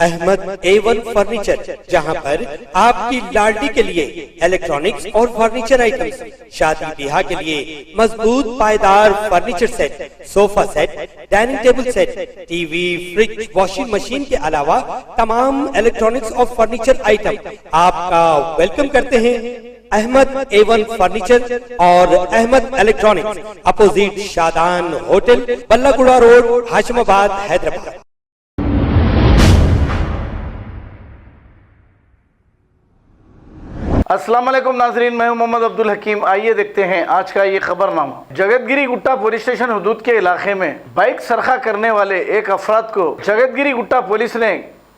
Ahmad A1 furniture, जहां पर आपकी लाडली के लिए इलेक्ट्रॉनिक्स और फर्नीचर आइटम्स, शादी ब्याह के लिए मजबूत पायदार furniture set, sofa set, dining table set, TV, fridge, washing machine के अलावा तमाम इलेक्ट्रॉनिक्स और फर्नीचर आइटम आपका वेलकम करते हैं। अहमद A1 फर्नीचर और Ahmed electronics, opposite Shadan hotel, Ballaguda road, Hashimabad, Hyderabad. अस्सलाम वालेकुम नाजरीन, मैं हूं मोहम्मद अब्दुल हकीम। आइए देखते हैं आज का ये खबरनामा। जगतगिरी गुट्टा पुलिस स्टेशन हुदूद के इलाके में बाइक सरखा करने वाले एक अफराद को जगतगिरी गुट्टा पुलिस ने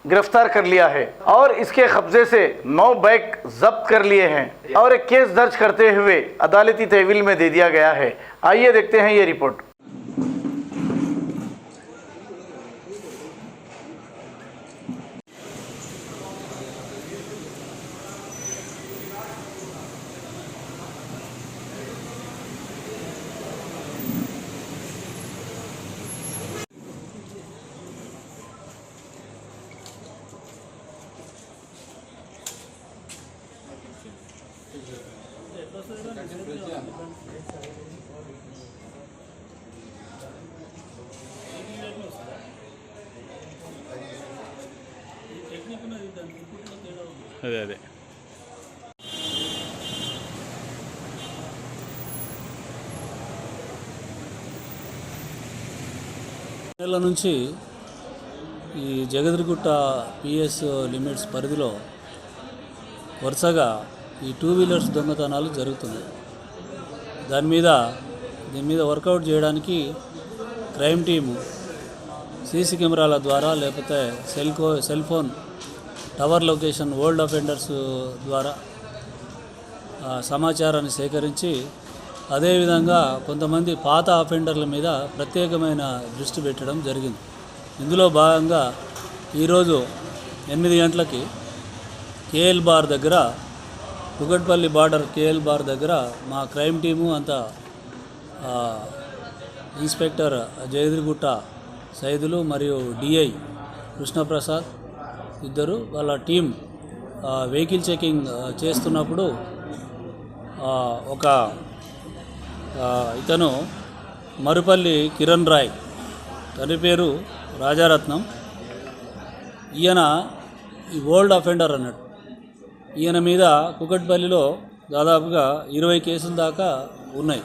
गिरफ्तार कर लिया है और इसके कब्जे से 9 बाइक जब्त कर लिए हैं और एक केस दर्ज करते हुए अदालती तहवील में दे दिया गया है। आइए देखते हैं ये रिपोर्ट। అదే నెల నుంచి ఈ జగద్గిరిగుట్ట పిఎస్ లిమిట్స్ పరిధిలో వరుసగా ఈ 2 వీలర్స్ దొంగతనాలు జరుగుతున్నాయి. దీని మీద వర్కౌట్ చేయడానికి క్రైమ్ టీము సీసీ కెమెరాల ద్వారా లేకపోతే cell phone tower location old offenders ద్వారా సమాచారాన్ని సేకరించి అదేవిధంగా కొంతమంది పాత అఫెండర్ల మీద ప్రత్యేకమైన దృష్టి పెట్టడం జరిగింది. ఇందులో భాగంగా ఈరోజు 8 గంటలకి కేఎల్ బార్ దగ్గర, కుకట్పల్లి బార్డర్ కేఎల్ బార్ దగ్గర మా క్రైమ్ టీము అంతా ఇన్స్పెక్టర్ జయగిరిగుట్ట సైదులు మరియు డిఐ కృష్ణప్రసాద్ ఇద్దరు వాళ్ళ టీం వెహికల్ చెకింగ్ చేస్తున్నప్పుడు ఒక ఇతను మరుపల్లి కిరణ్ రాయ్, తన పేరు రాజారత్నం, ఈయన ఈ ఓల్డ్ అఫెండర్ అన్నట్టు. ఈయన మీద కుకట్పల్లిలో దాదాపుగా 20 కేసుల దాకా ఉన్నాయి.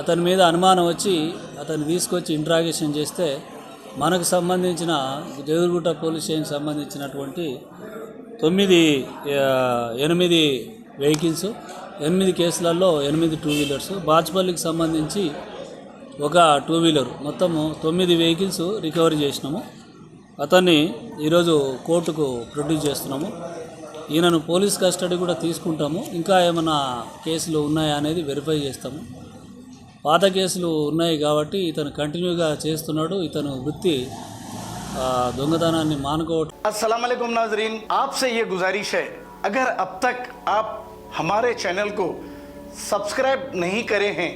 అతని మీద అనుమానం వచ్చి అతన్ని తీసుకొచ్చి ఇంట్రాగేషన్ చేస్తే మనకు సంబంధించిన జగద్గిరిగుట్ట పోలీస్ స్టేషన్కి సంబంధించినటువంటి 8 వెహికల్స్, 8 కేసులలో 8 2 వీలర్స్, బాచ్పల్లికి సంబంధించి ఒక 2 వీలర్, మొత్తము 9 వెహికల్స్ రికవరీ చేసినాము. అతన్ని ఈరోజు కోర్టుకు ప్రొడ్యూస్ చేస్తున్నాము. ఈయనను పోలీస్ కస్టడీ కూడా తీసుకుంటాము. ఇంకా ఏమైనా కేసులు ఉన్నాయా అనేది వెరిఫై చేస్తాము. పాత కేసులు ఉన్నాయి కాబట్టి ఇతను కంటిన్యూగా చేస్తున్నాడు. ఇతను వృత్తి దొంగతనాన్ని మానుకోవడం. अस्सलाम वालेकुम नाजरीन, आपसे ये गुजारिश है, अगर अब तक आप हमारे चैनल को सब्सक्राइब नहीं करे हैं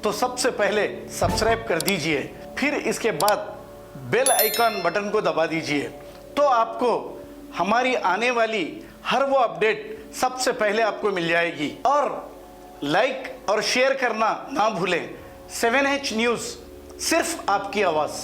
तो सबसे पहले सब्सक्राइब कर दीजिए, फिर इसके बाद बेल आइकन बटन को दबा दीजिए, तो आपको हमारी आने वाली हर वो अपडेट सबसे पहले आपको मिल जाएगी। और लाइक और शेयर करना ना भूलें। 7H न्यूज़, सिर्फ आपकी आवाज़।